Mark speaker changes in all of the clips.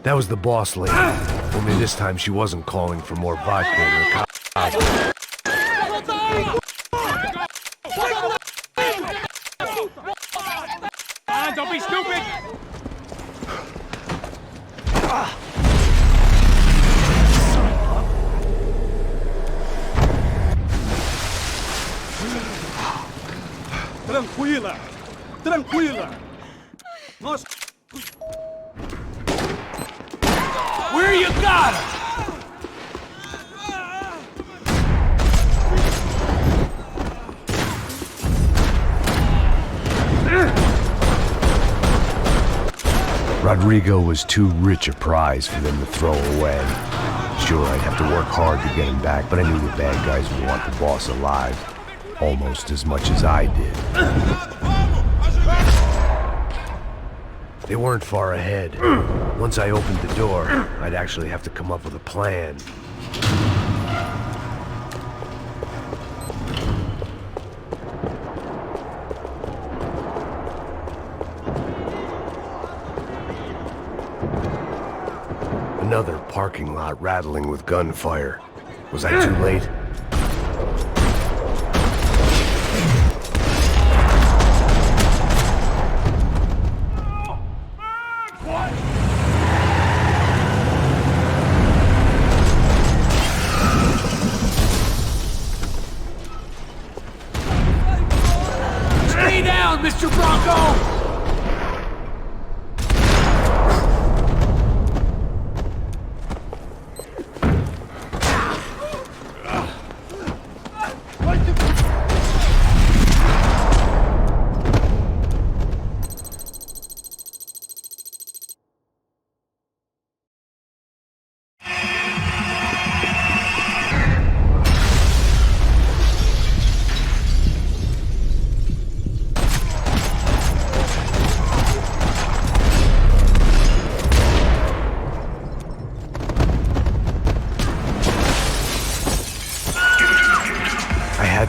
Speaker 1: That was the boss lady. Only this time she wasn't calling for more vodka in her cup.
Speaker 2: Don't be stupid!
Speaker 3: Tranquila! Tranquila! Nós...
Speaker 2: Where you got her?
Speaker 1: Rodrigo was too rich a prize for them to throw away. Sure, I'd have to work hard to get him back, but I knew the bad guys would want the boss alive. Almost as much as I did. They weren't far ahead. Once I opened the door, I'd actually have to come up with a plan. Another parking lot rattling with gunfire. Was I too late?
Speaker 2: Stay down, Mr. Bronco!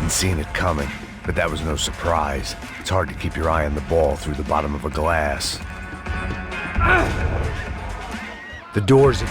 Speaker 1: Seen it coming, but that was no surprise. It's hard to keep your eye on the ball through the bottom of a glass. The doors...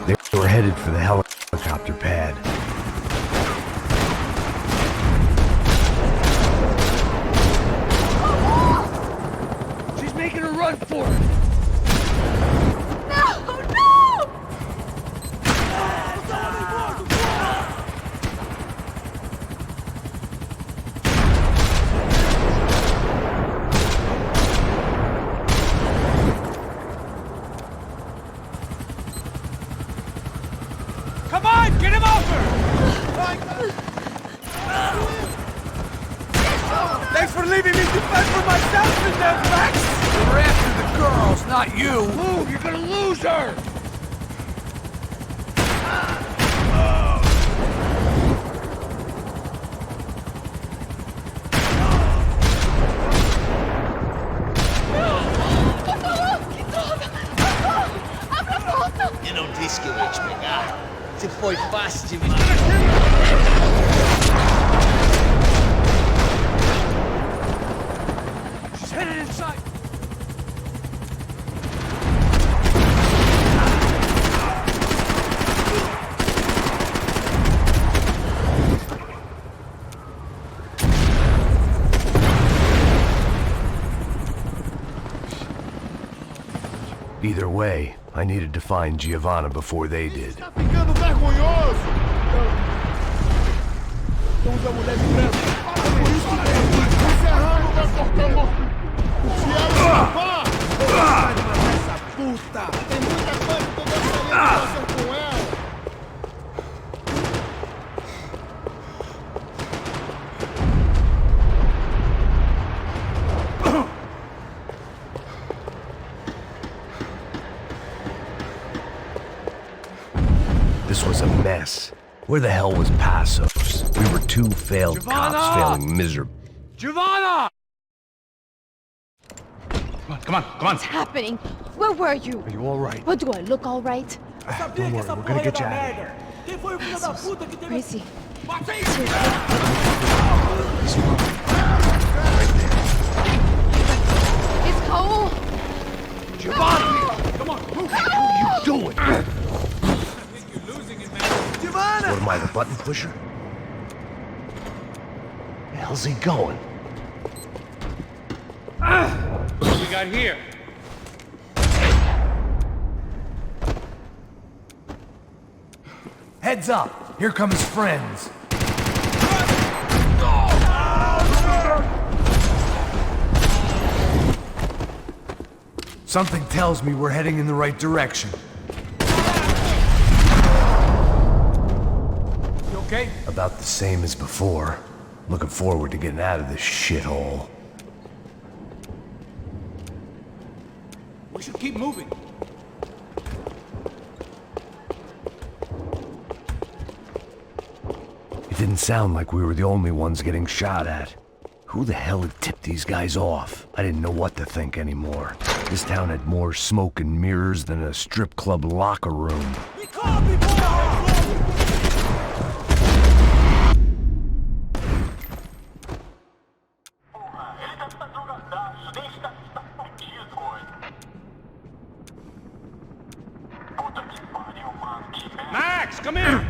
Speaker 1: They were headed for the helicopter pad.
Speaker 2: She's making a run for it!
Speaker 4: No! No!
Speaker 2: Come on, get him over!
Speaker 3: Thanks for leaving me to fend for myself in there, Max!
Speaker 2: We're after the girls, not you!
Speaker 3: Move, you're gonna lose her!
Speaker 5: Eu não disse que eu ia te pegar. Você foi fácil demais.
Speaker 1: Either way, I needed to find Giovanna before they did.
Speaker 3: Tá ficando vergonhoso! Estamos a mulher de branco. Por isso que tem. O serrano vai cortar o se ela escapar! Vai de matar essa puta! Tem muita coisa que eu gostaria de fazer com ela!
Speaker 1: This was a mess. Where the hell was Passos? We were two failed
Speaker 2: Giovanna!
Speaker 1: cops failing miserably.
Speaker 2: Giovanna!
Speaker 4: Come on.
Speaker 6: What's happening? Where were you?
Speaker 1: Are you all right?
Speaker 6: What do I look all right?
Speaker 1: Don't worry, we're gonna get you out of here.
Speaker 3: Quem foi o filho da puta que teve...
Speaker 6: Crazy. It's Cole!
Speaker 2: Giovanna! Come on, move!
Speaker 1: What are you doing?
Speaker 2: You're losing it, man.
Speaker 3: Giovanna!
Speaker 1: What am I, the button pusher? Where the hell's he going?
Speaker 2: What we got here?
Speaker 1: Heads up! Here come his friends. Something tells me we're heading in the right direction.
Speaker 2: You okay?
Speaker 1: About the same as before. Looking forward to getting out of this shithole.
Speaker 2: We should keep moving.
Speaker 1: It didn't sound like we were the only ones getting shot at. Who the hell had tipped these guys off? I didn't know what to think anymore. This town had more smoke and mirrors than a strip club locker room.
Speaker 2: Max, come here!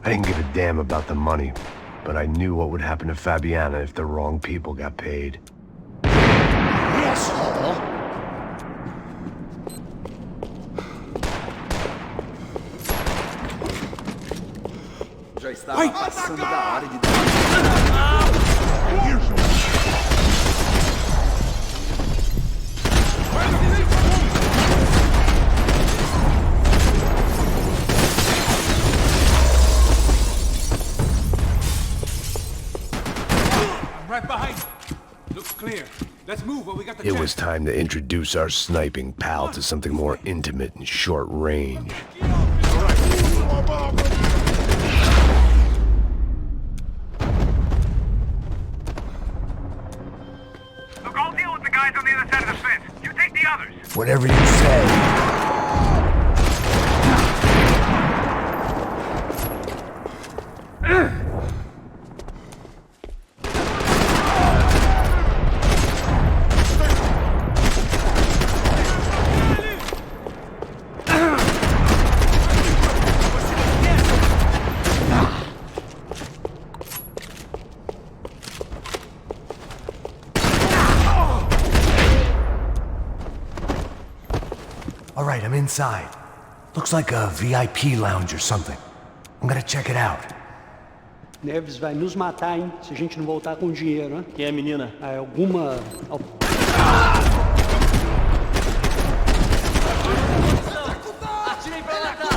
Speaker 1: I didn't give a damn about the money, but I knew what would happen to Fabiana if the wrong people got paid.
Speaker 5: Asshole!
Speaker 3: Já estava passando da hora de...
Speaker 2: Right behind you. Looks clear. Let's move while we got the
Speaker 1: It
Speaker 2: chance.
Speaker 1: was time to introduce our sniping pal to something more intimate and short range.
Speaker 7: Look, I'll deal with the guys on the other side of the fence. You take the others.
Speaker 1: Whatever you say. All right, I'm inside. Looks like a VIP lounge or something. I'm gonna check it out.
Speaker 8: Neves vai nos matar, hein? Se a gente não voltar com dinheiro, hein?
Speaker 4: Quem é a menina?
Speaker 8: Alguma...
Speaker 2: Atirei pra lá, tá?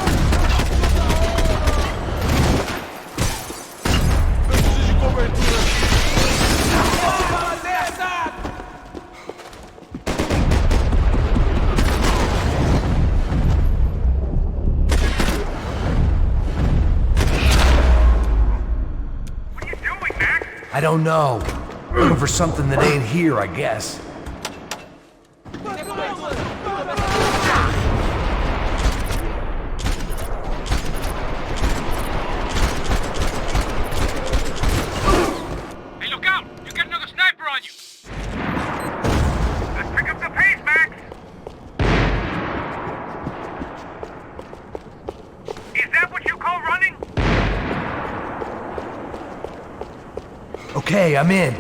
Speaker 3: Preciso de cobertura.
Speaker 7: What are you doing, Max?
Speaker 1: I don't know. Looking for something that ain't here, I guess.
Speaker 7: Hey, look out! You got another sniper on you! Let's pick up the pace, Max! Is that what you call running?
Speaker 1: Okay, I'm in.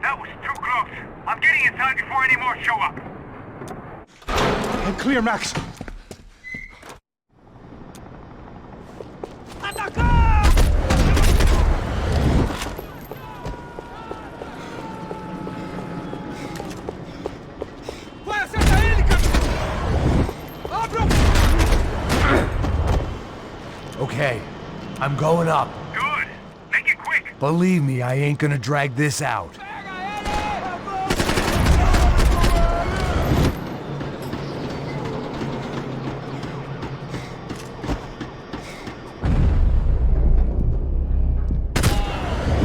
Speaker 7: That was too close. I'm getting inside before any more show up.
Speaker 3: I'm clear, Max.
Speaker 1: Okay, I'm going up.
Speaker 7: Good. Make it quick.
Speaker 1: Believe me, I ain't gonna drag this out.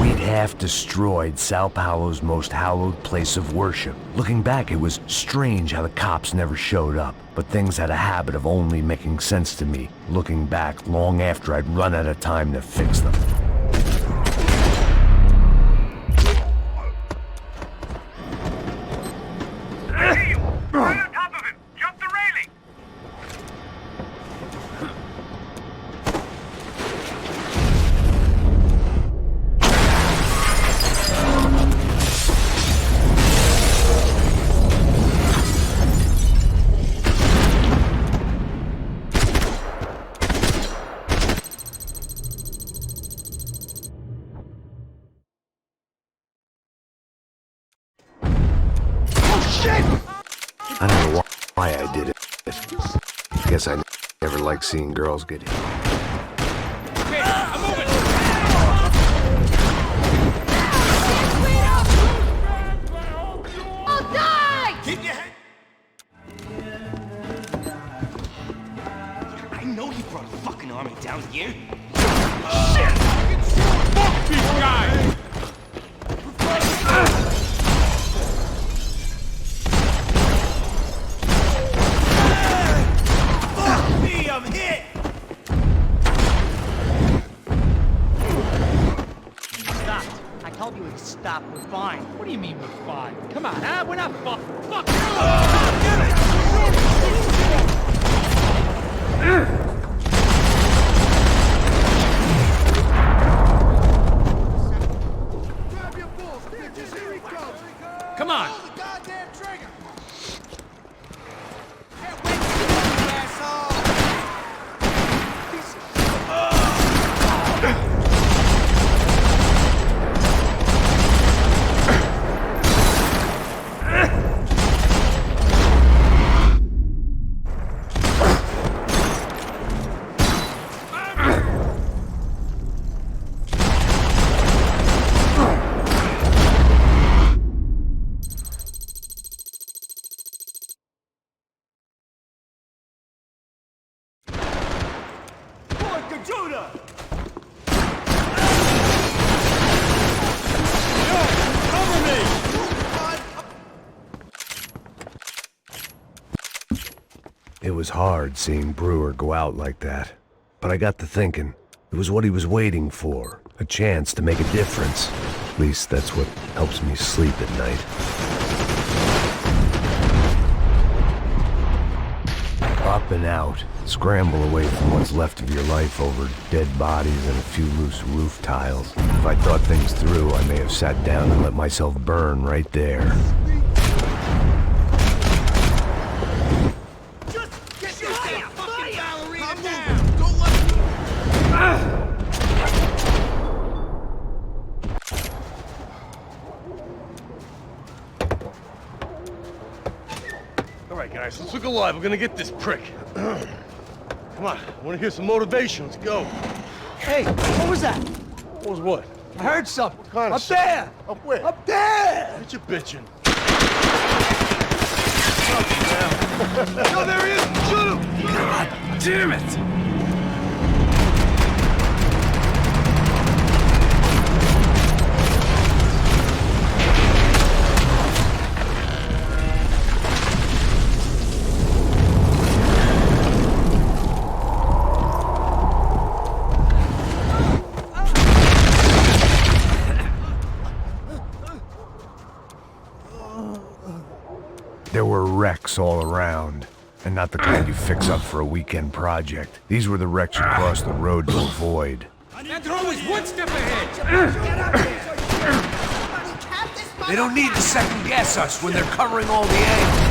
Speaker 1: We'd half destroyed Sao Paulo's most hallowed place of worship. Looking back, it was strange how the cops never showed up. But things had a habit of only making sense to me, looking back long after I'd run out of time to fix them.
Speaker 7: I see you. Right on top of him. Jump the railing.
Speaker 1: I don't know why I did it. I guess I never liked seeing girls get hit.
Speaker 2: Okay, I'm moving.
Speaker 6: I'll die!
Speaker 5: Keep your head. I know you brought a fucking army down here.
Speaker 2: Fuck these guys!
Speaker 5: Fuck me, I'm hit.
Speaker 4: Stop. I told you to stop. We're fine.
Speaker 2: What do you mean we're fine? Come on, huh? We're not fuck. Fuck!
Speaker 3: Grab your balls, bitches. Here he comes.
Speaker 2: Come on!
Speaker 3: Pull the goddamn trigger.
Speaker 1: It was hard seeing Brewer go out like that. But I got to thinking, it was what he was waiting for. A chance to make a difference. At least that's what helps me sleep at night. Up and out. Scramble away from what's left of your life over dead bodies and a few loose roof tiles. If I thought things through, I may have sat down and let myself burn right there.
Speaker 9: Alright guys, let's look alive. We're gonna get this prick. Come on, I wanna hear some motivation. Let's go.
Speaker 8: Hey, what was that?
Speaker 9: What was what?
Speaker 8: I heard something.
Speaker 9: What kind of
Speaker 8: Up
Speaker 9: shit?
Speaker 8: there!
Speaker 9: Up where?
Speaker 8: Up there!
Speaker 9: What you bitching? No, there he is! Shoot him!
Speaker 1: God damn it! There were wrecks all around, and not the kind you fix up for a weekend project. These were the wrecks you crossed the road to avoid.
Speaker 2: And they're always one step ahead.
Speaker 1: They don't need to second guess us when they're covering all the angles.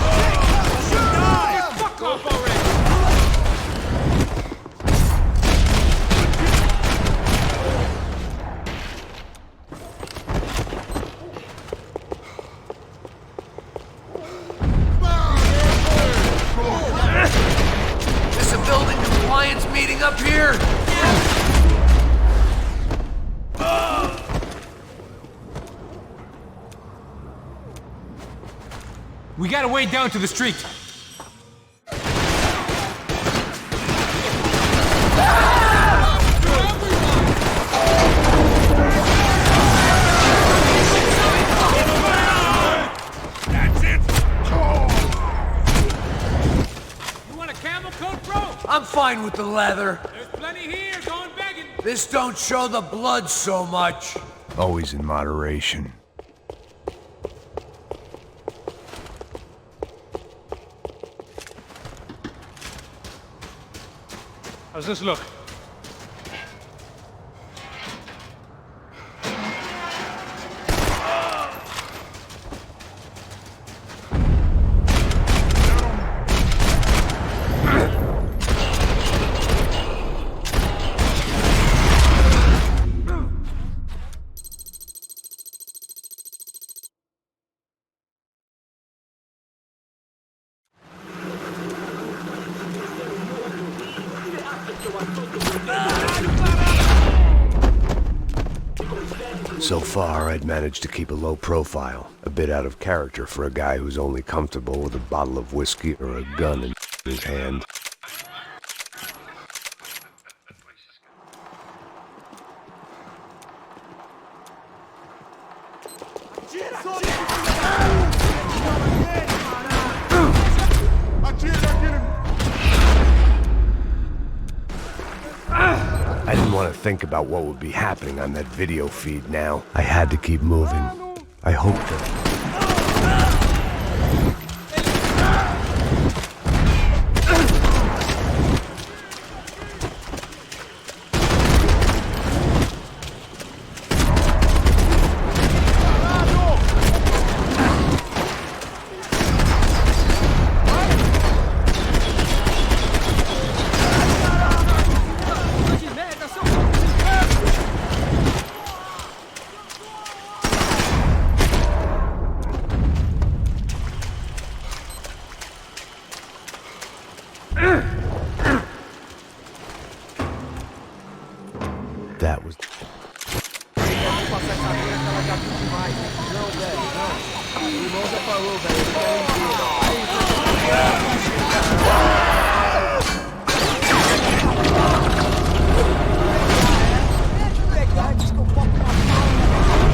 Speaker 2: Fuck off already.
Speaker 1: Is a building compliance meeting up here?
Speaker 2: We gotta wade down to the street.
Speaker 7: That's it!
Speaker 2: You want a camel coat, bro?
Speaker 1: I'm fine with the leather.
Speaker 2: There's plenty here, going begging.
Speaker 1: This don't show the blood so much. Always in moderation.
Speaker 9: How's this look?
Speaker 1: So far, I'd managed to keep a low profile, a bit out of character for a guy who's only comfortable with a bottle of whiskey or a gun in his hand. I didn't want to think about what would be happening on that video feed now. I had to keep moving. I hoped that... That was...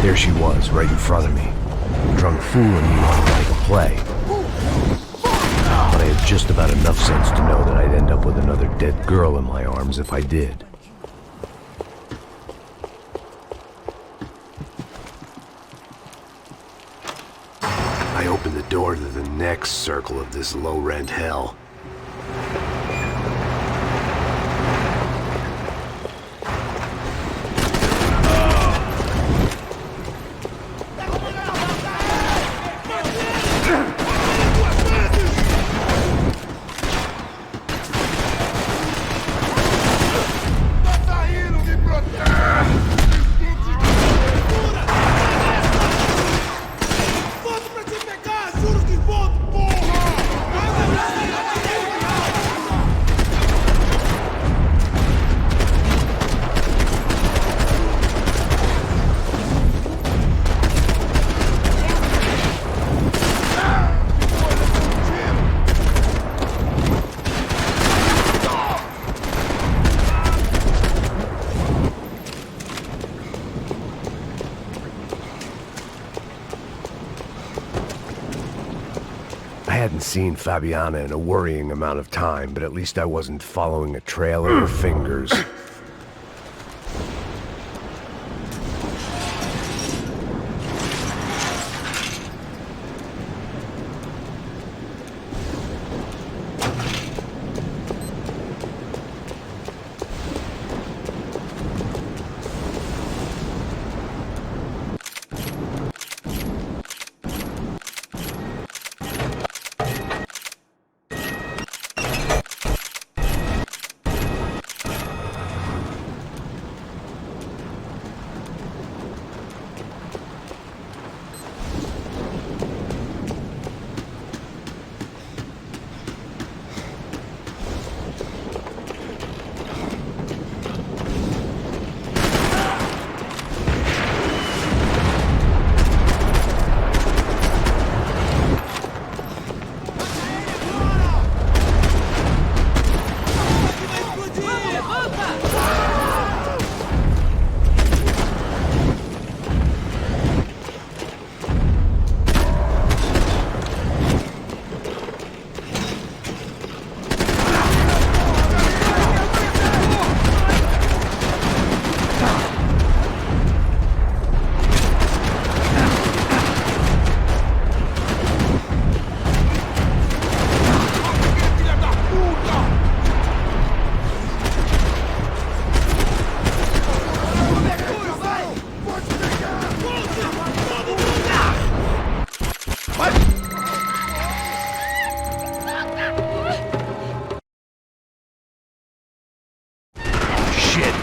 Speaker 1: There she was, right in front of me. Drunk fooling me like a play. But I had just about enough sense to know that I'd end up with another dead girl in my arms if I did. I opened the door to the next circle of this low-rent hell. I hadn't seen Fabiana in a worrying amount of time, but at least I wasn't following a trail of her fingers.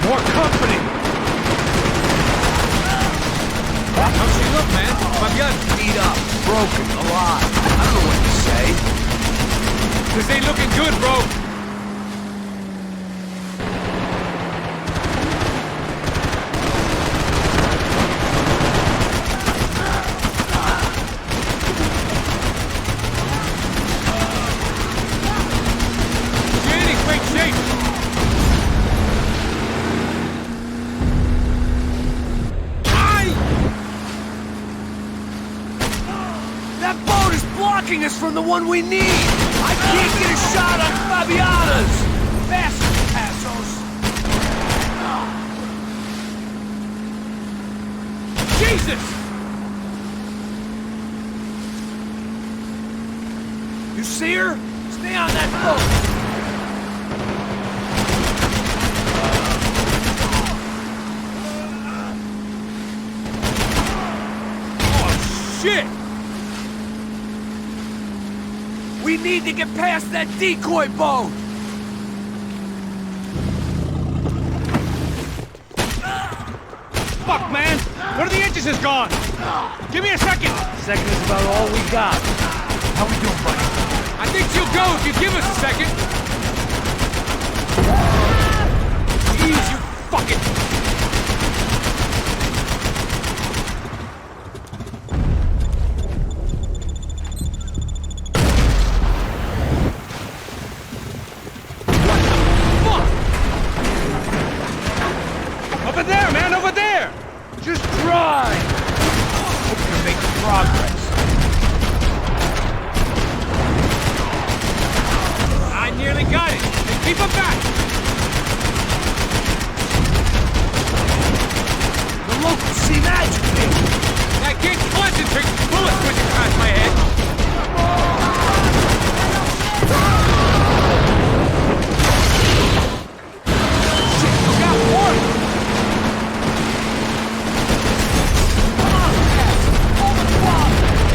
Speaker 2: More company! How's she look, man? Fabiana?
Speaker 1: Beat up, broken, alive. I don't know what to say.
Speaker 2: This ain't looking good, bro! She ain't in great shape!
Speaker 1: That boat is blocking us from the one we need! I can't get a shot on Fabiana's! Bastard, Athos!
Speaker 2: Jesus!
Speaker 1: You see her? Stay on that boat!
Speaker 2: Oh, shit!
Speaker 1: We need to get past that decoy boat!
Speaker 2: Fuck, man! One of the engines is gone! Give me a second!
Speaker 1: Second is about all we got. How we doing, buddy?
Speaker 2: I think she'll go if you give us a second! Jeez, you fucking... Over there, man, over there!
Speaker 1: Just drive! Hope you're making progress.
Speaker 2: I nearly got it! And keep it back!
Speaker 1: The locals seem agitated.
Speaker 2: I can't concentrate! Bullets whizzing past my head!
Speaker 1: Shit, look out, boy!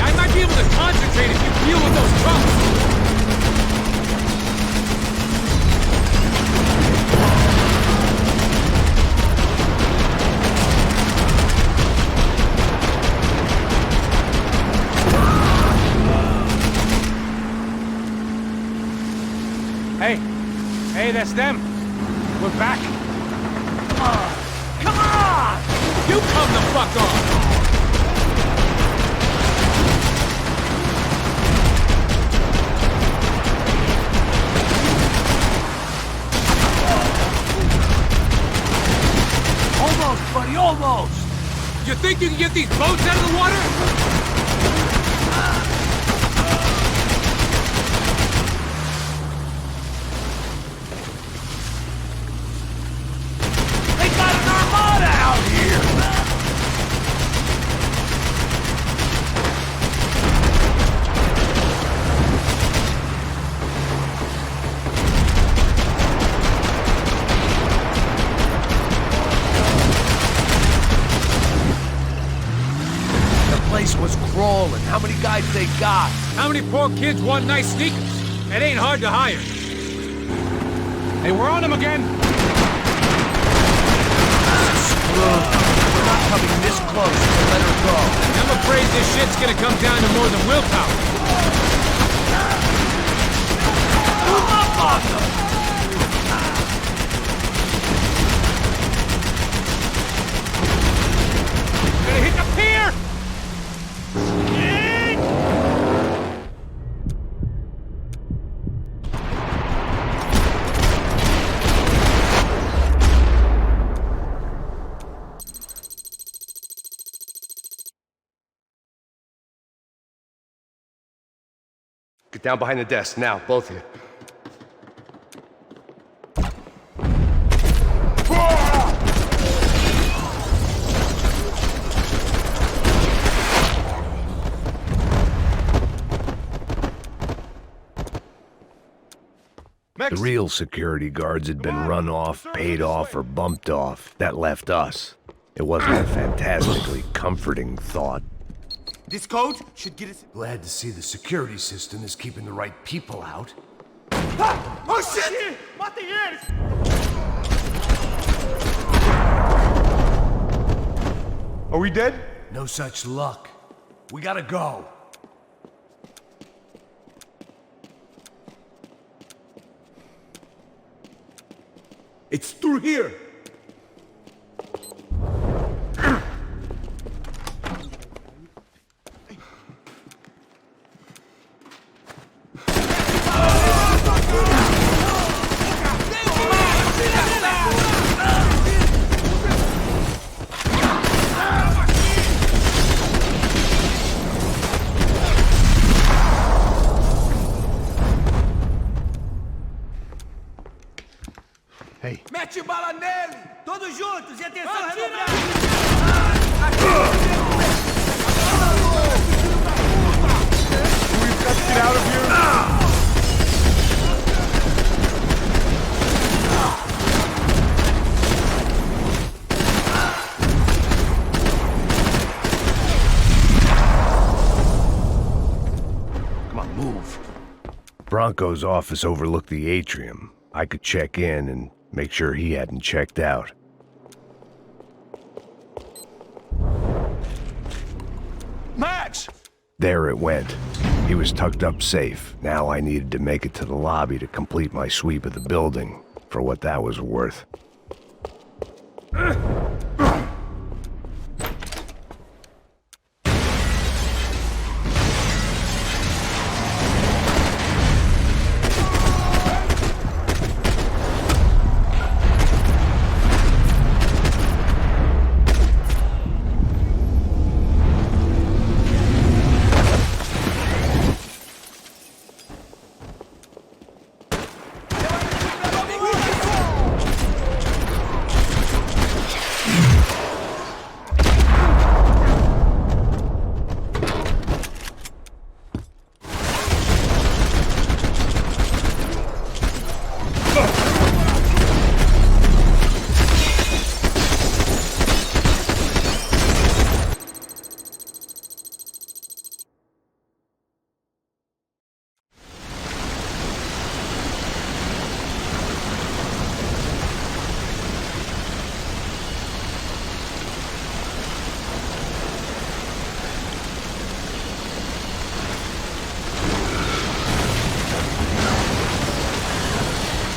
Speaker 2: I might be able to concentrate if you deal with those trucks! Hey, that's them. We're back.
Speaker 1: Come on!
Speaker 2: You come the fuck on!
Speaker 1: Almost, buddy, almost!
Speaker 2: You think you can get these boats out of the water?
Speaker 1: They got an armada out here! The place was crawling. How many guys they got?
Speaker 2: How many poor kids want nice sneakers? It ain't hard to hire. Hey, we're on them again!
Speaker 1: We're not coming this close to let her go.
Speaker 2: I'm afraid this shit's gonna come down to more than willpower.
Speaker 1: Move up on them!
Speaker 2: Gonna hit the pier!
Speaker 9: Get down behind the desk, now, both of you.
Speaker 1: The real security guards had been run off, paid off, or bumped off. That left us. It wasn't a fantastically comforting thought.
Speaker 5: This code should get us...
Speaker 1: Glad to see the security system is keeping the right people out.
Speaker 5: Ah! Oh shit!
Speaker 9: Are we dead?
Speaker 1: No such luck. We gotta go.
Speaker 3: It's through here.
Speaker 1: Hey.
Speaker 3: Mete bala nele! Todos juntos e atenção redobrada!
Speaker 9: We've got to get out of here.
Speaker 1: Come on, move. Bronco's office overlooked the atrium. I could check in and make sure he hadn't checked out.
Speaker 9: Max!
Speaker 1: There it went. He was tucked up safe. Now I needed to make it to the lobby to complete my sweep of the building, for what that was worth.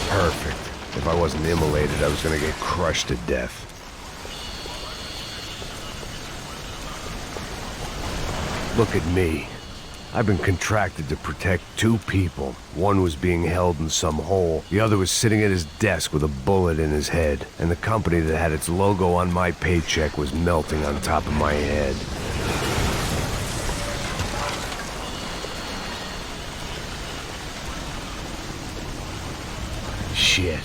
Speaker 1: Perfect. If I wasn't immolated, I was gonna get crushed to death. Look at me. I've been contracted to protect two people. One was being held in some hole. The other was sitting at his desk with a bullet in his head. And the company that had its logo on my paycheck was melting on top of my head. Shit.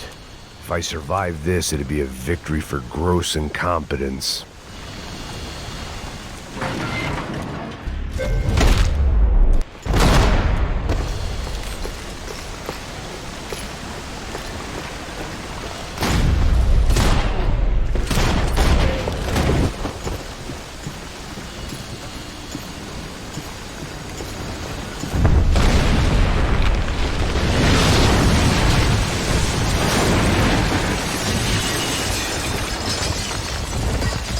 Speaker 1: If I survived this, it'd be a victory for gross incompetence.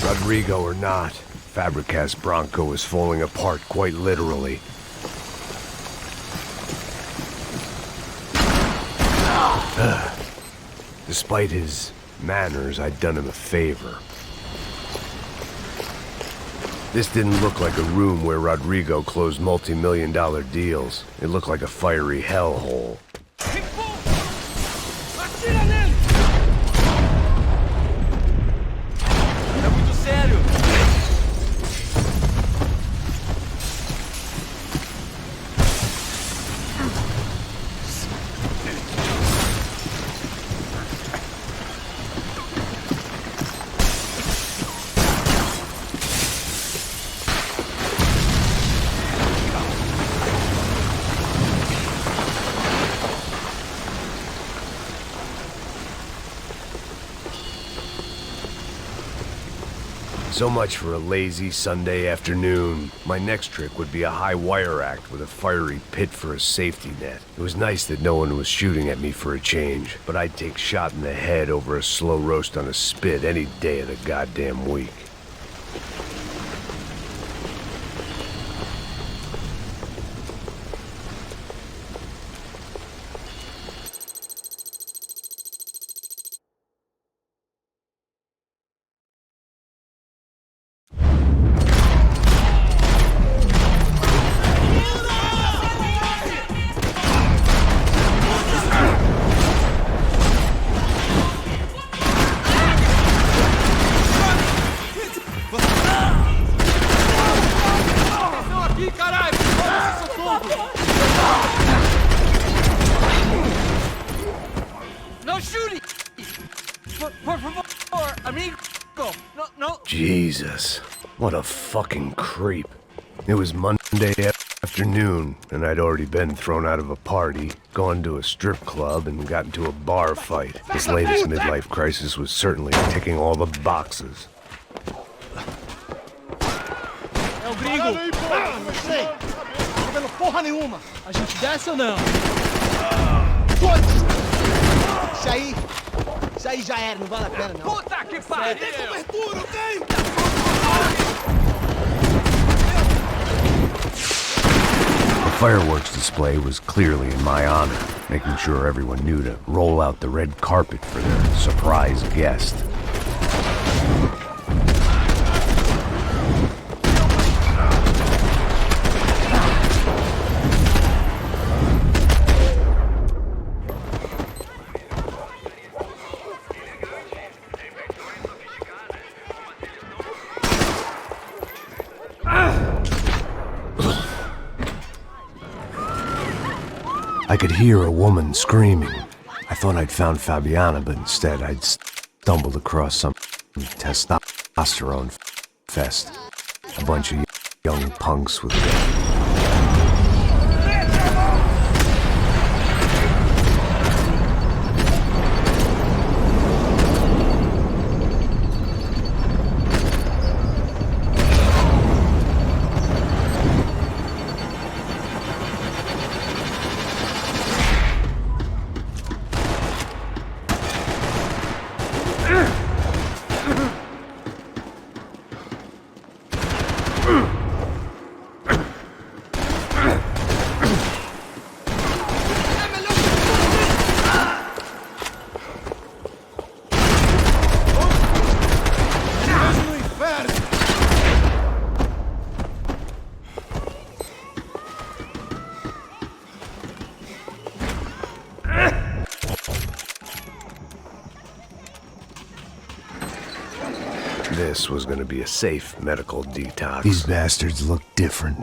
Speaker 1: Rodrigo or not, Fabricas Bronco is falling apart quite literally. Despite his manners, I'd done him a favor. This didn't look like a room where Rodrigo closed multi-million-dollar deals. It looked like a fiery hellhole. So much for a lazy Sunday afternoon. My next trick would be a high wire act with a fiery pit for a safety net. It was nice that no one was shooting at me for a change, but I'd take shot in the head over a slow roast on a spit any day of the goddamn week.
Speaker 5: Yuri! Por favor, amigo! No, no!
Speaker 1: Jesus, what a fucking creep. It was Monday afternoon, and I'd already been thrown out of a party, gone to a strip club, and got into a bar fight. This latest midlife crisis was certainly ticking all the boxes.
Speaker 3: É o gringo!
Speaker 5: Não sei! Não tô vendo porra nenhuma!
Speaker 3: A gente desce ou não?
Speaker 5: Foda-se! Isso aí já era, não vale a pena não.
Speaker 7: Puta que pariu!
Speaker 5: Tem cobertura, tem!
Speaker 1: The fireworks display was clearly in my honor, making sure everyone knew to roll out the red carpet for their surprise guest. I could hear a woman screaming. I thought I'd found Fabiana, but instead I'd stumbled across some testosterone fest. A bunch of young punks with This was going to be a safe medical detox. These bastards looked different,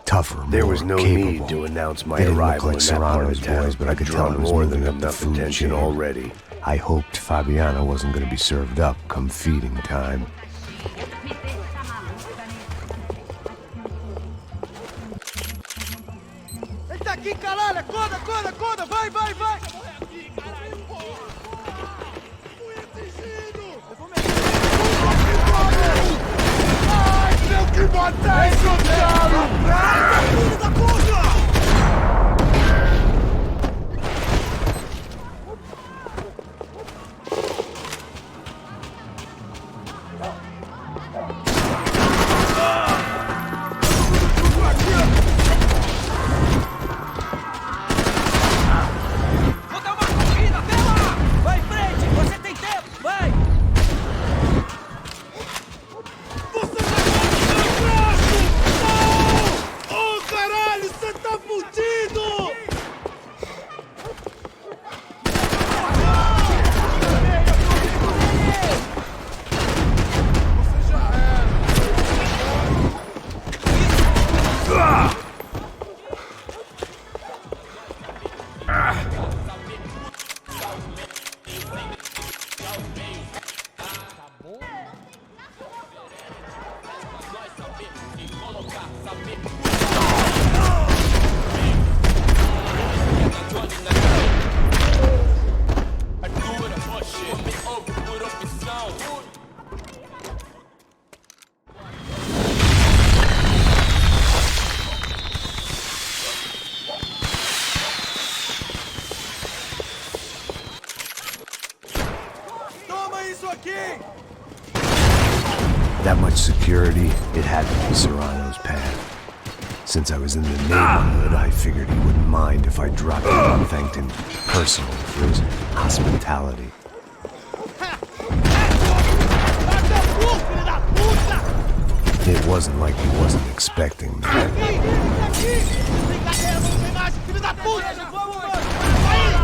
Speaker 1: tougher,
Speaker 10: There was
Speaker 1: more
Speaker 10: no
Speaker 1: capable.
Speaker 10: need to announce my
Speaker 1: They didn't
Speaker 10: arrival
Speaker 1: look like
Speaker 10: in that part
Speaker 1: Serrano's
Speaker 10: of town.
Speaker 1: boys, but I could
Speaker 10: I'd
Speaker 1: tell it
Speaker 10: drawn
Speaker 1: was
Speaker 10: more
Speaker 1: moving
Speaker 10: than
Speaker 1: up the
Speaker 10: enough
Speaker 1: food
Speaker 10: attention
Speaker 1: chain.
Speaker 10: already.
Speaker 1: I hoped Fabiana wasn't going to be served up come feeding time.
Speaker 5: Ele tá aqui, caralho! Acorda! Vai!
Speaker 3: Que matar esse otário!
Speaker 5: Filho da puta!
Speaker 7: Vou dar uma corrida, vem lá!
Speaker 5: Vai em frente! Você tem tempo! Vai!
Speaker 3: Você vai matar meu braço! Não! Oh, caralho! Você tá fudido! Você já era! Toma isso aqui!
Speaker 1: That much security, it had to be Serrano's path. Since I was in the neighborhood, I figured he wouldn't mind if I dropped in and thanked him personally for his hospitality. It wasn't like he wasn't expecting me.
Speaker 5: Brincadeira, vamos ver mais! Filho da puta! Vamos, mano! Aí!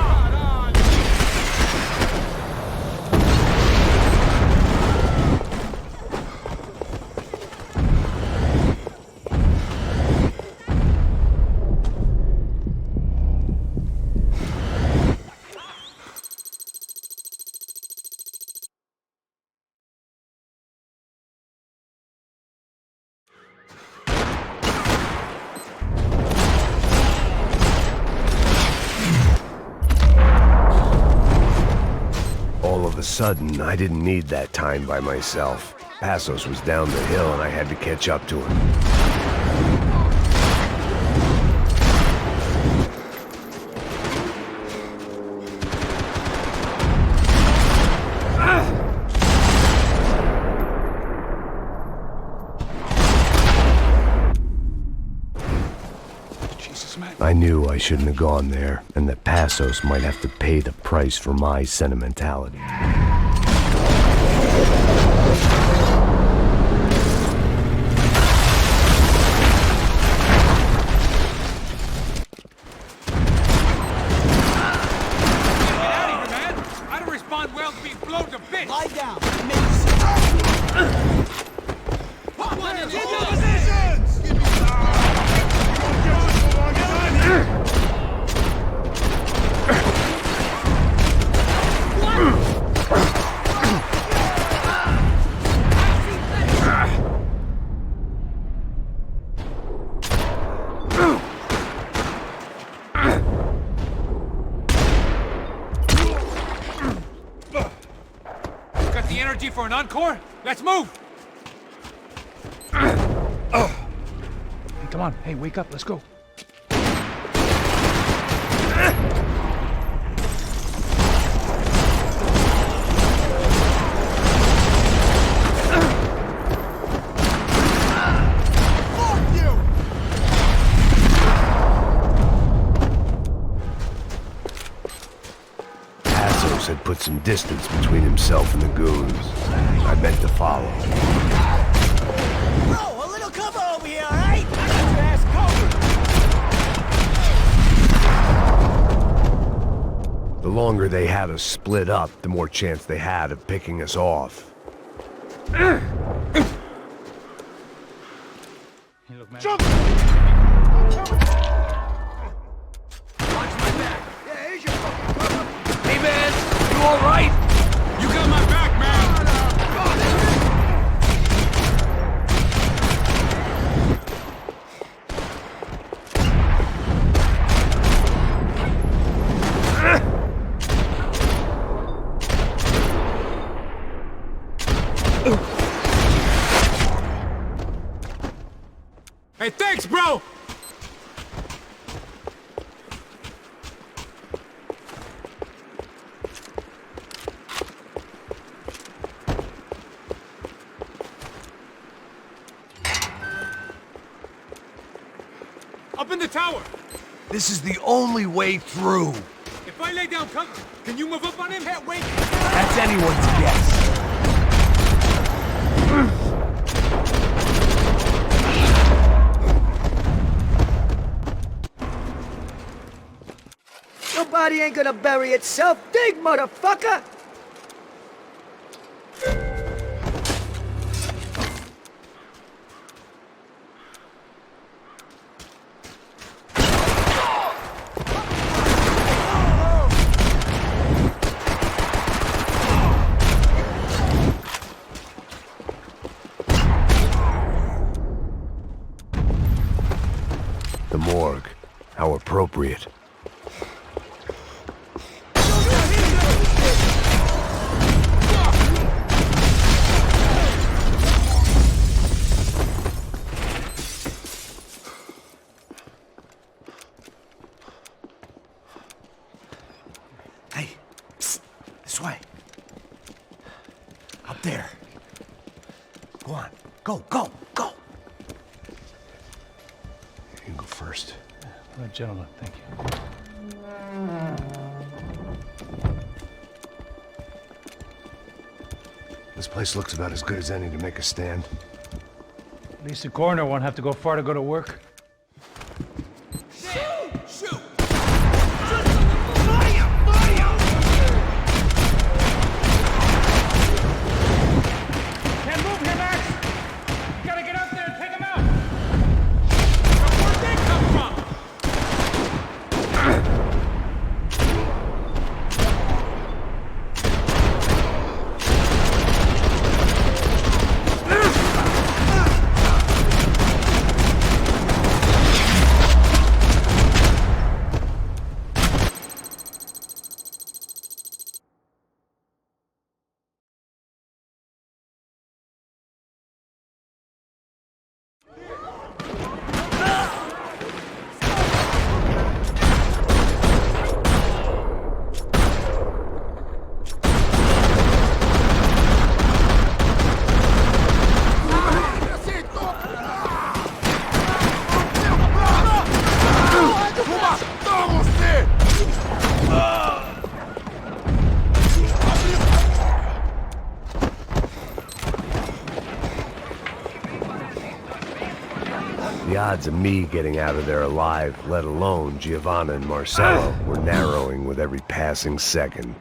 Speaker 1: All of a sudden, I didn't need that time by myself. Athos was down the hill and I had to catch up to him. I knew I shouldn't have gone there, and that Athos might have to pay the price for my sentimentality.
Speaker 5: Lie down.
Speaker 2: Got the energy for an encore? Let's move! Come on, hey, wake up, let's go.
Speaker 1: Athos had put some distance between himself and the goons. I meant to follow.
Speaker 5: Bro, a little cover over here, all right? I got your ass covered.
Speaker 1: The longer they had us split up, the more chance they had of picking us off.
Speaker 2: Jump!
Speaker 1: Hey man, you alright?
Speaker 2: You got my back, man! Hey, thanks, bro! Up in the tower!
Speaker 1: This is the only way through.
Speaker 2: If I lay down cover, can you move up on him? Hey, wait!
Speaker 1: That's anyone's guess.
Speaker 5: Your body ain't gonna bury itself. Dig, motherfucker!
Speaker 1: The morgue. How appropriate.
Speaker 5: Hey, psst, this way. Up there. Go on. Go, go, go.
Speaker 1: You can go first.
Speaker 2: Gentlemen, thank you.
Speaker 1: This place looks about as good as any to make a stand.
Speaker 2: At least the coroner won't have to go far to go to work.
Speaker 5: Shoot!
Speaker 2: Can't move here, Max! You gotta get out there and take him out! Where'd they come from?
Speaker 1: The odds of me getting out of there alive, let alone Giovanna and Marcello, were narrowing with every passing second.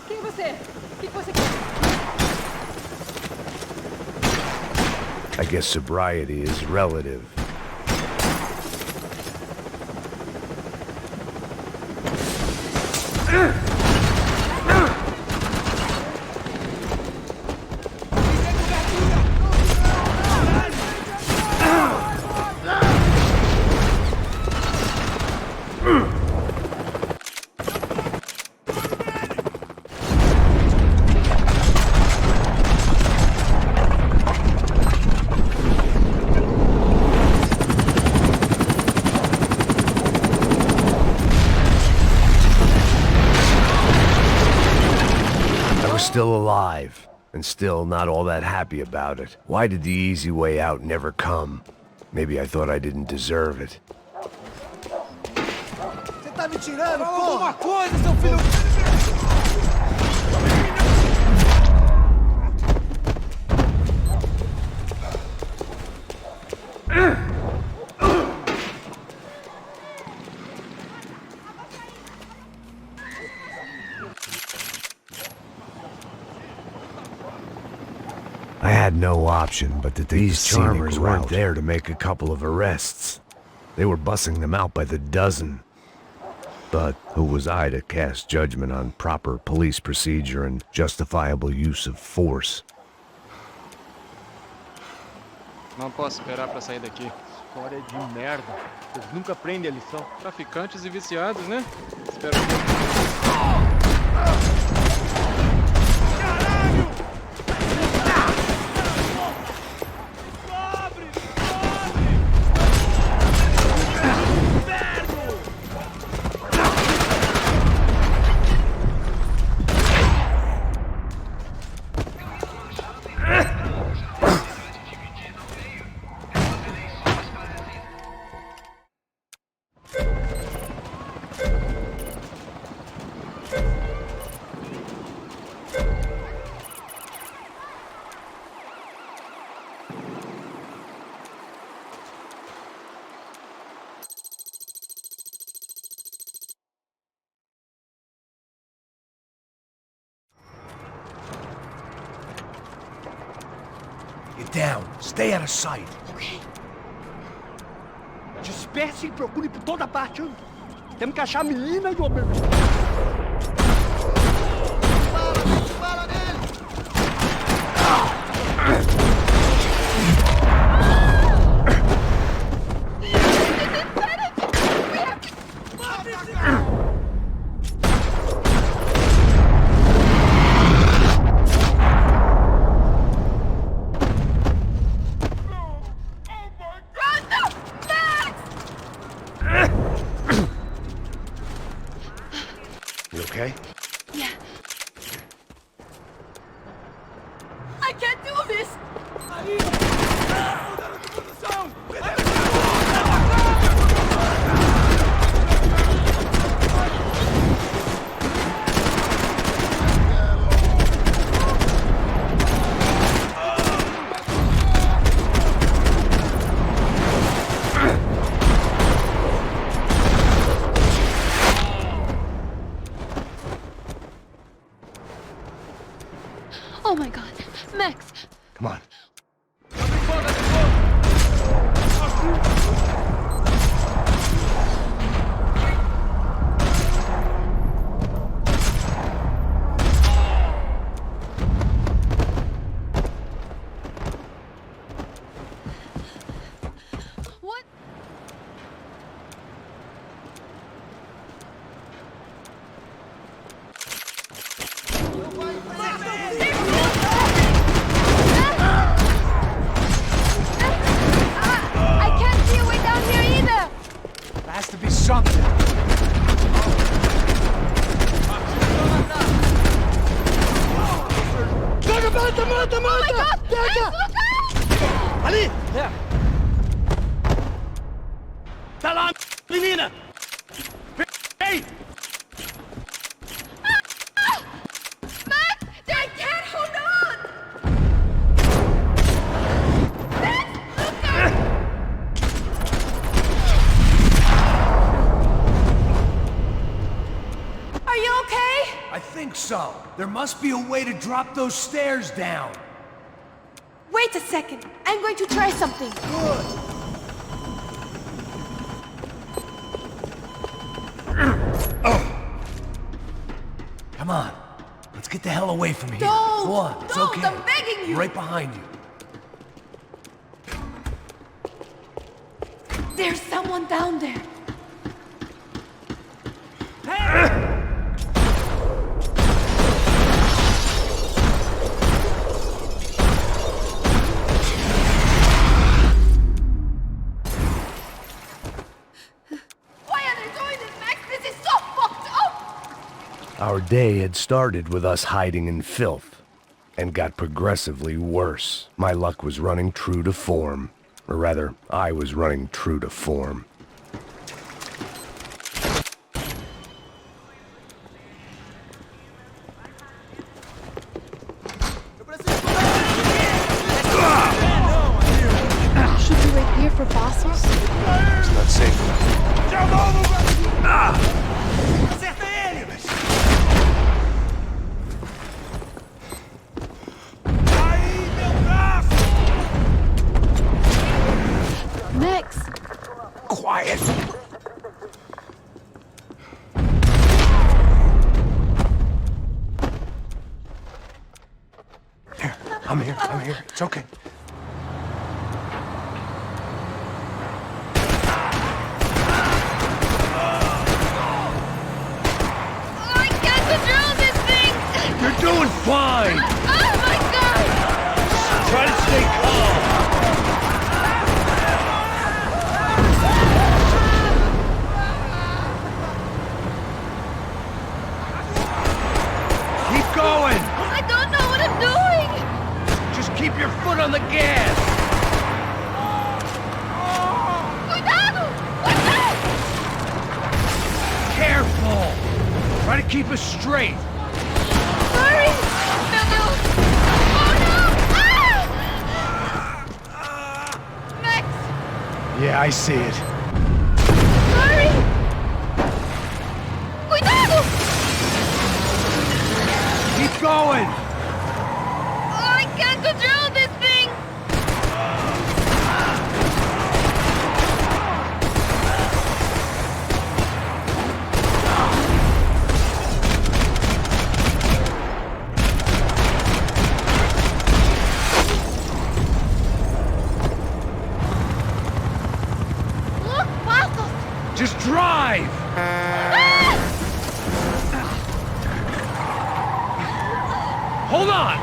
Speaker 6: Quem é você? O que você quer?
Speaker 1: I guess sobriety is relative. Still alive, and still not all that happy about it. Why did the easy way out never come? Maybe I thought I didn't deserve it.
Speaker 3: Você tá me tirando, porra?
Speaker 2: Alguma coisa, seu filho!
Speaker 1: I had no option but that these charmers weren't there to make a couple of arrests. They were bussing them out by the dozen. But who was I to cast judgment on proper police procedure and justifiable use of force?
Speaker 10: Não posso esperar pra sair daqui.
Speaker 2: História de merda. Vocês nunca aprendem a lição.
Speaker 10: Traficantes e viciados, né? Espero que...
Speaker 1: Get down. Stay out of sight.
Speaker 8: Ok. Disperse e procure por toda parte. Hein? Temos que achar a menina e o homem.
Speaker 3: Para nele!
Speaker 1: You okay?
Speaker 6: Yeah. I can't do this! Oh my god, Max!
Speaker 1: Come on.
Speaker 6: What? I can't see a way down here either!
Speaker 2: There has to be something.
Speaker 3: Pega, mata, mata,
Speaker 6: Oh my
Speaker 3: mata!
Speaker 6: god!
Speaker 3: Pega!
Speaker 6: Max, look out!
Speaker 3: Ali!
Speaker 2: É.
Speaker 3: Tá lá, menina! Ei!
Speaker 6: Max! I can't hold on! okay?
Speaker 1: I think so. There must be a way to drop those stairs down.
Speaker 6: Wait a second. I'm going to try something.
Speaker 1: Good. Come on. Let's get the hell away from here.
Speaker 6: Don't!
Speaker 1: Go on. It's
Speaker 6: Don't!
Speaker 1: okay.
Speaker 6: I'm begging you!
Speaker 1: Right behind you.
Speaker 6: There's someone down there. Why are they doing this, Max? This is so fucked up!
Speaker 1: Our day had started with us hiding in filth, and got progressively worse. My luck was running true to form. Or rather, I was running true to form.
Speaker 6: Should we wait here for fossils?
Speaker 1: It's not safe enough.
Speaker 6: Max!
Speaker 1: Quiet! Here, I'm here. It's okay.
Speaker 6: I can't control this thing!
Speaker 1: You're doing fine!
Speaker 6: Oh my god!
Speaker 1: Try to stay calm! Keep going!
Speaker 6: I don't know what I'm doing!
Speaker 1: Just keep your foot on the gas!
Speaker 6: Cuidado! What's that?
Speaker 1: Careful! Try to keep us straight!
Speaker 6: Sorry! No, no! Oh no! Ah! Max!
Speaker 1: Yeah, I see it.
Speaker 6: Sorry! Cuidado!
Speaker 1: Keep going!
Speaker 6: I can't control this thing! Look, Athos!
Speaker 1: Just drive! Hold on!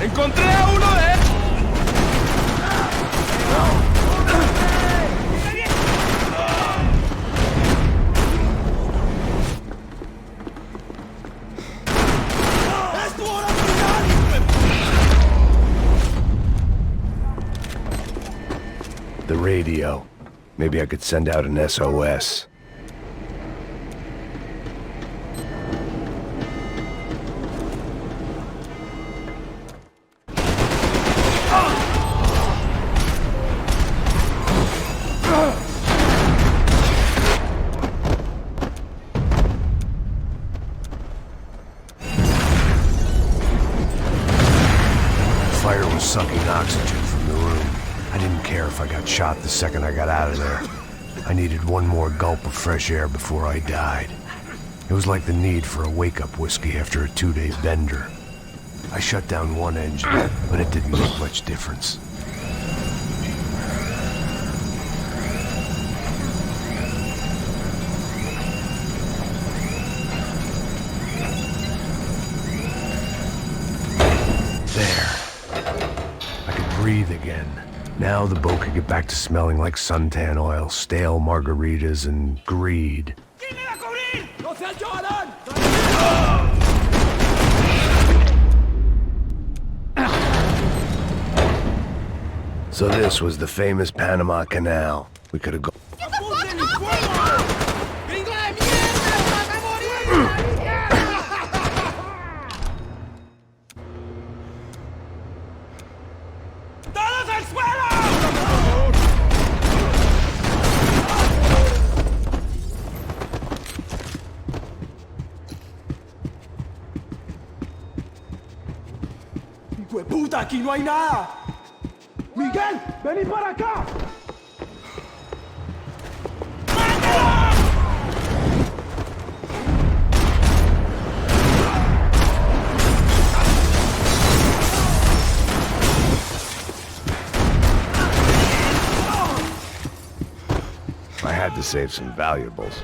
Speaker 1: ¡Encontré a uno de ellos! The radio. Maybe I could send out an SOS. fire was sucking oxygen from the room. I didn't care if I got shot the second I got out of there. I needed one more gulp of fresh air before I died. It was like the need for a wake-up whiskey after a 2-day bender. I shut down one engine, but it didn't make much difference. Breathe again. Now the boat could get back to smelling like suntan oil, stale margaritas, and greed. So this was the famous Panama Canal. We could have gone.
Speaker 3: ¡Puta, aquí no hay nada! ¡Miguel, vení para acá!
Speaker 1: I had to save some valuables.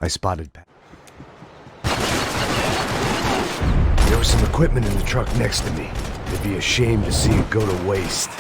Speaker 1: I spotted Pat. There was some equipment in the truck next to me. It'd be a shame to see it go to waste.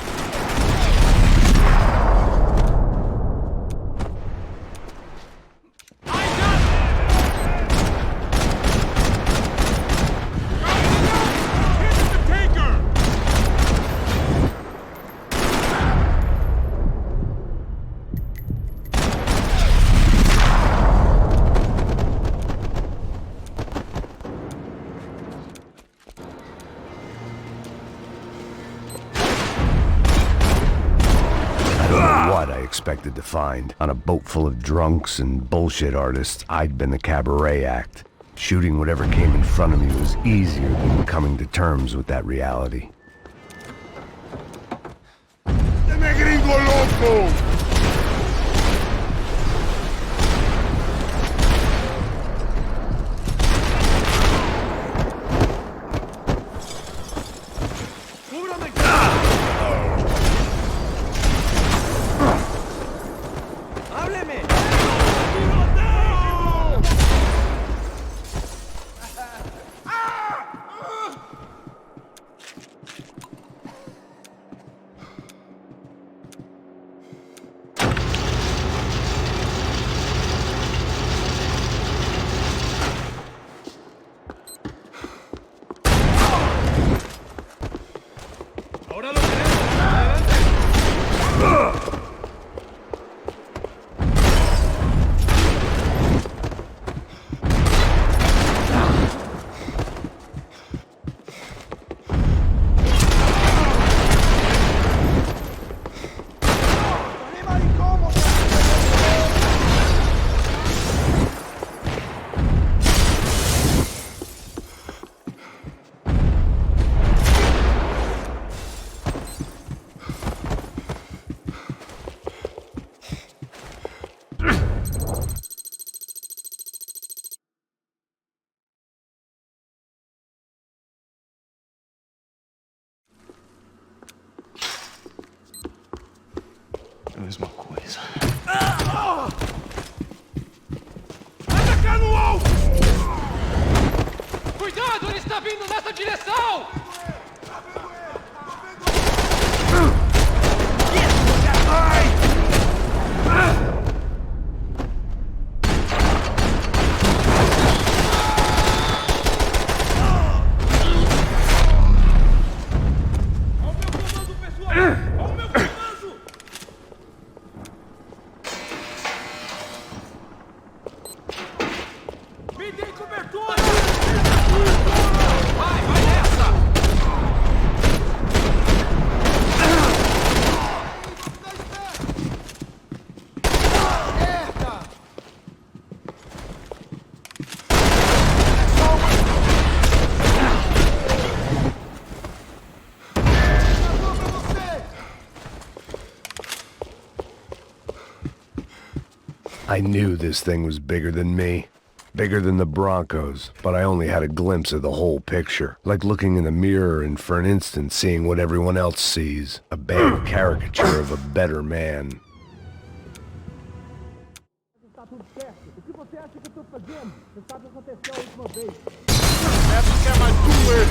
Speaker 1: Expected to find. On a boat full of drunks and bullshit artists, I'd been the cabaret act. Shooting whatever came in front of me was easier than coming to terms with that reality.
Speaker 7: tá vindo nessa direção!
Speaker 1: I knew this thing was bigger than me, bigger than the Broncos, but I only had a glimpse of the whole picture, like looking in the mirror and for an instant seeing what everyone else sees, a bad caricature of a better man.
Speaker 2: Tá tudo certo. O que você acha que eu tô fazendo? Você sabe o que aconteceu a última vez.
Speaker 3: That's got my do it.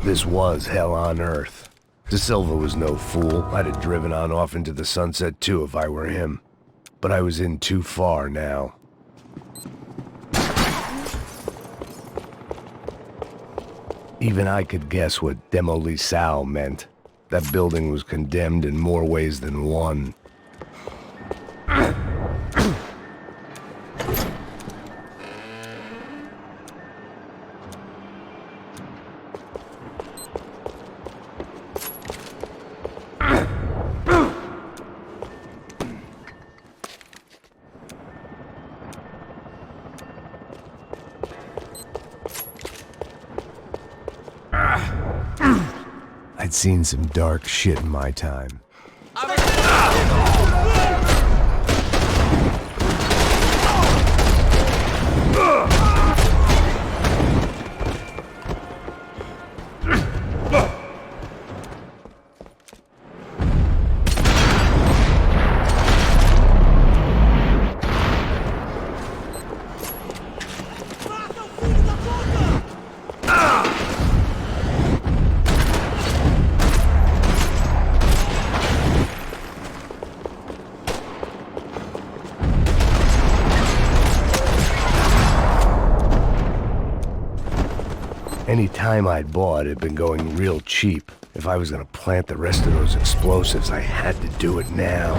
Speaker 1: This was hell on earth. De Silva was no fool. I'd have driven on off into the sunset too if I were him. But I was in too far now. Even I could guess what demolition meant. That building was condemned in more ways than one. I'd seen some dark shit in my time. Any time I'd bought had been going real cheap. If I was gonna plant the rest of those explosives, I had to do it now.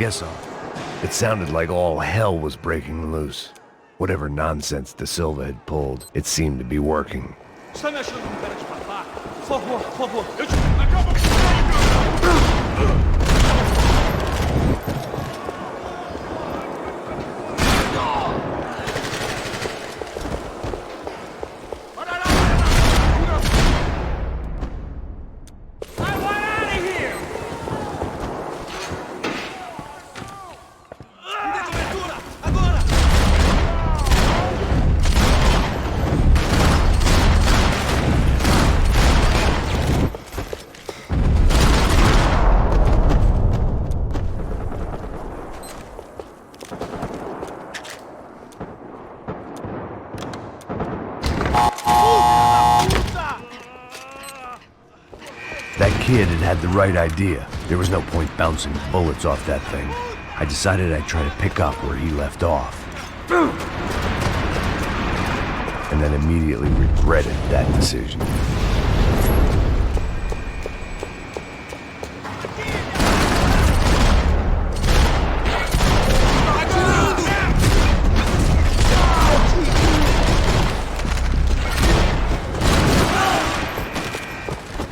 Speaker 1: guess so. It sounded like all hell was breaking loose. Whatever nonsense De Silva had pulled, it seemed to be working.
Speaker 2: Está me achando um cara de babaca? Por favor, por favor. Eu te... Acaba
Speaker 1: That kid had the right idea. There was no point bouncing bullets off that thing. I decided I'd try to pick up where he left off. And then immediately regretted that decision.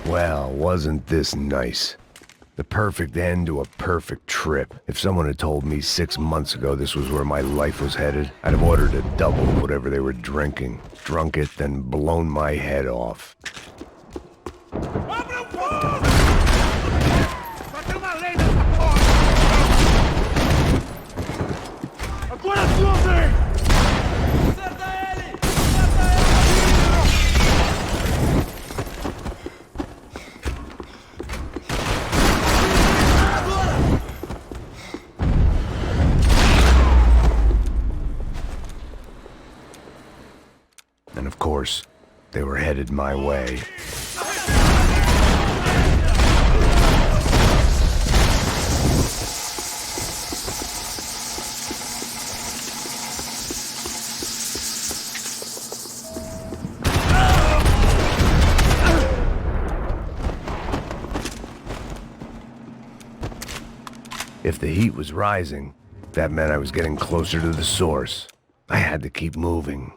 Speaker 1: Well, wasn't this nice? The perfect end to a perfect trip. If someone had told me 6 months ago this was where my life was headed, I'd have ordered a double of whatever they were drinking, drunk it, then blown my head off. And of course, they were headed my way. If the heat was rising, that meant I was getting closer to the source. I had to keep moving.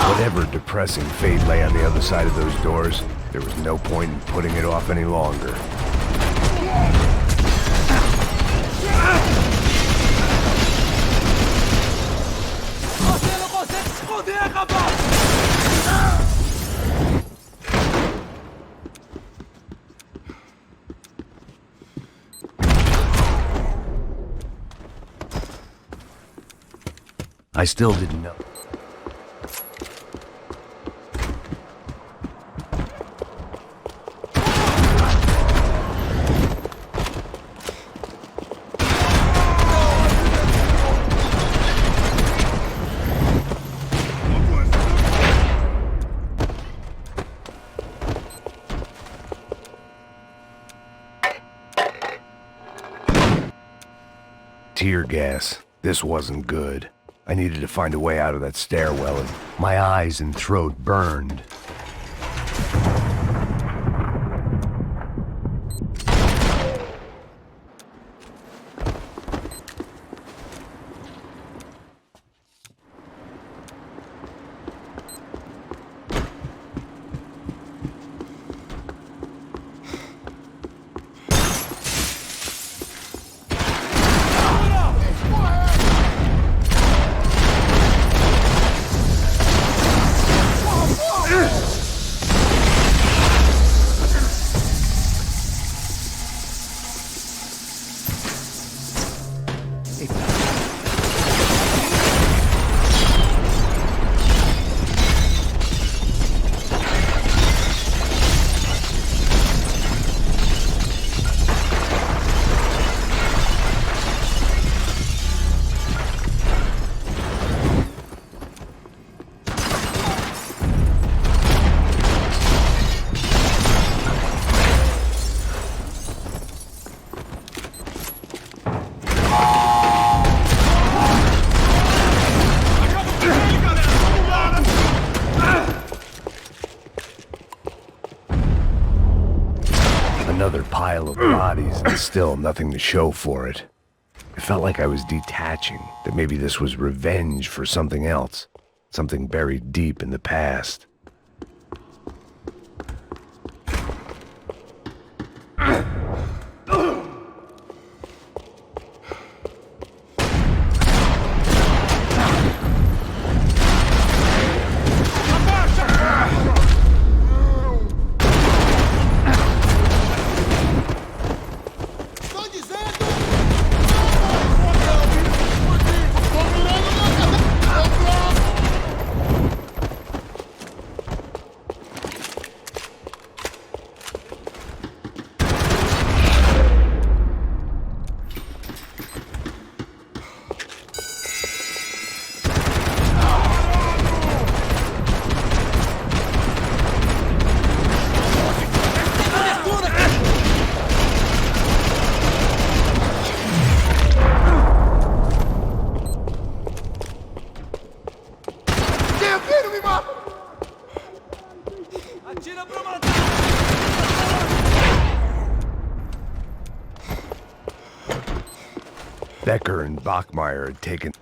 Speaker 1: Whatever depressing fate lay on the other side of those doors, there was no point in putting it off any longer. I still didn't know. Tear gas. This wasn't good. I needed to find a way out of that stairwell, and my eyes and throat burned. bodies, and still nothing to show for it. It felt like I was detaching, that maybe this was revenge for something else, something buried deep in the past. Becker and Bachmeyer had taken...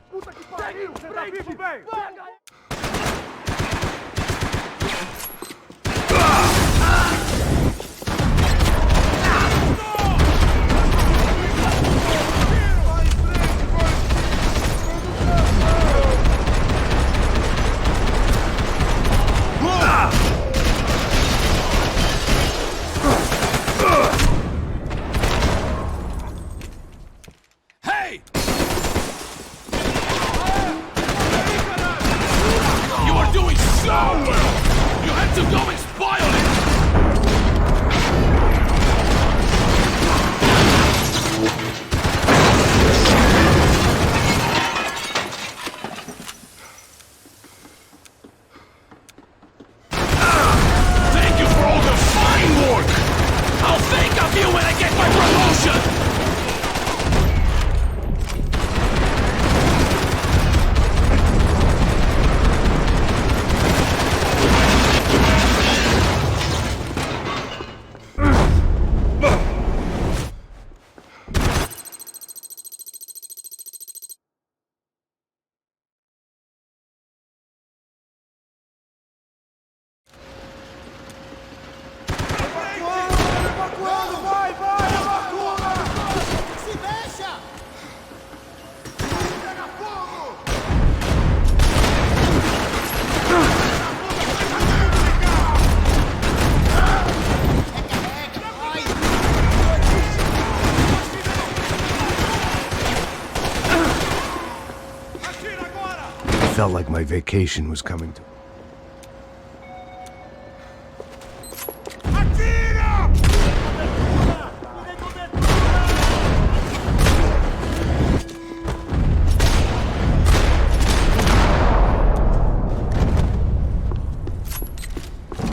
Speaker 1: Felt like my vacation was coming to...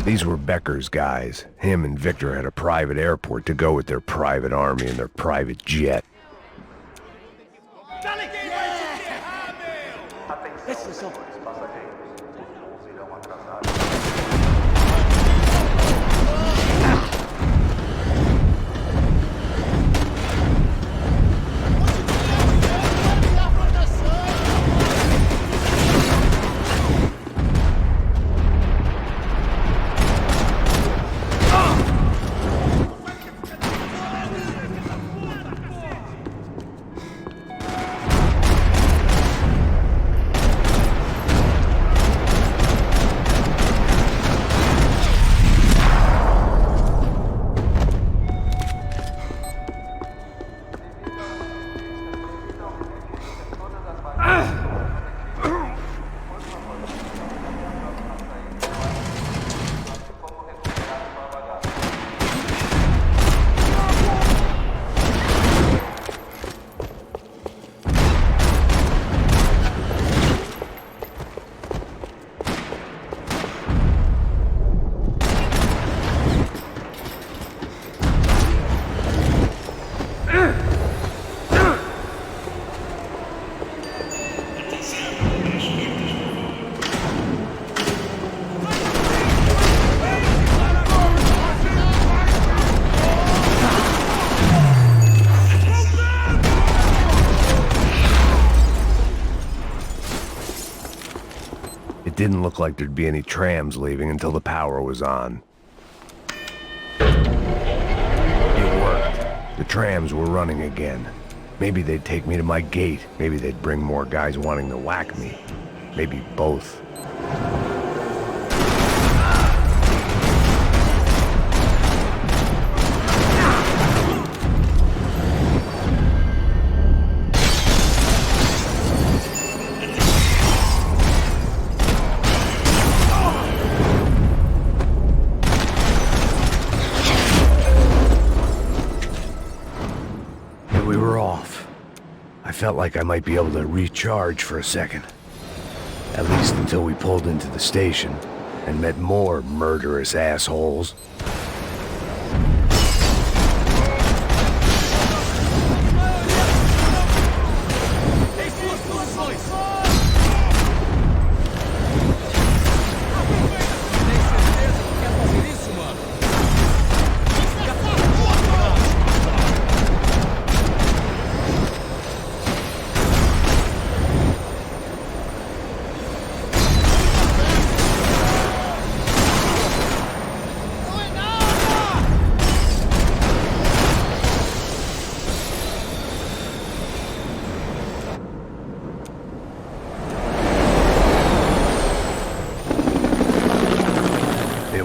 Speaker 1: These were Becker's guys. Him and Victor had a private airport to go with their private army and their private jet. didn't look like there'd be any trams leaving until the power was on. It worked. The trams were running again. Maybe they'd take me to my gate. Maybe they'd bring more guys wanting to whack me. Maybe both. We were off. I felt like I might be able to recharge for a second. At least until we pulled into the station and met more murderous assholes.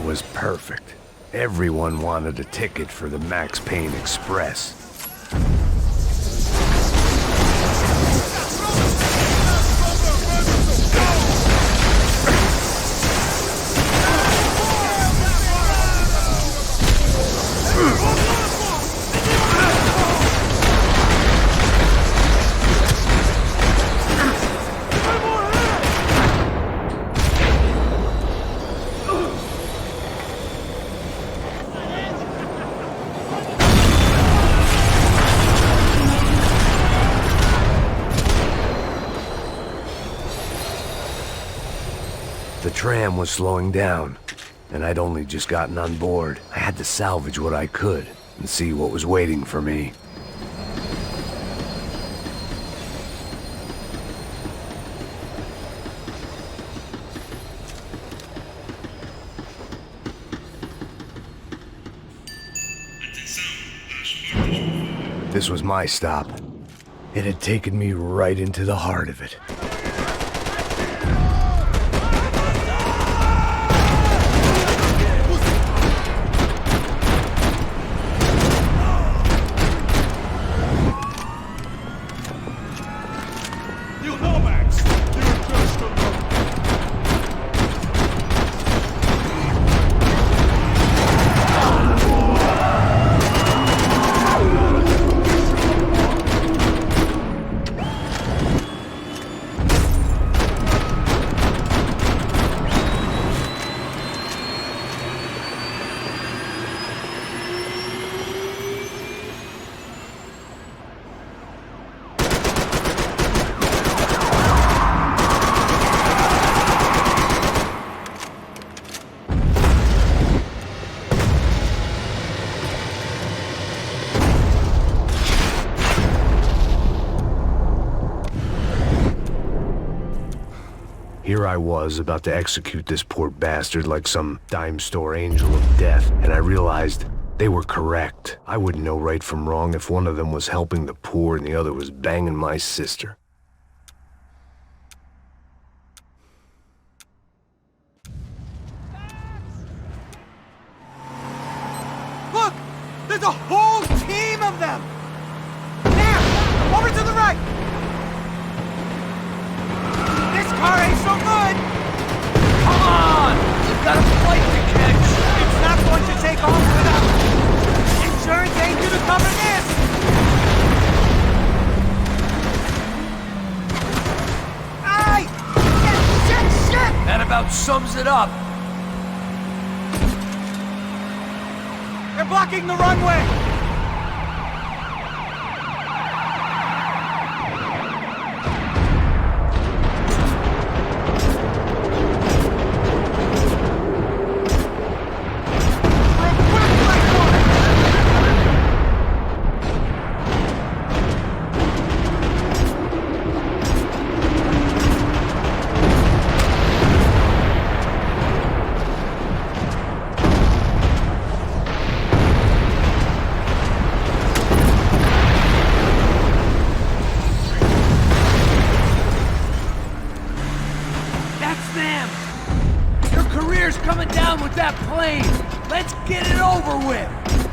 Speaker 1: Was perfect. Everyone wanted a ticket for the Max Payne Express. The tram was slowing down, and I'd only just gotten on board. I had to salvage what I could and see what was waiting for me. This was my stop. It had taken me right into the heart of it. Here I was, about to execute this poor bastard like some dime store angel of death, and I realized they were correct. I wouldn't know right from wrong if one of them was helping the poor and the other was banging my sister.
Speaker 5: Look! There's a whole team of them! There! Over to the right! This car ain't so good! Come on! You've got a flight to catch! It's not going to take off without... Insurance ain't gonna cover this! Aye! Shit! That about sums it up! They're blocking the runway! coming down with that plane. Let's get it over with.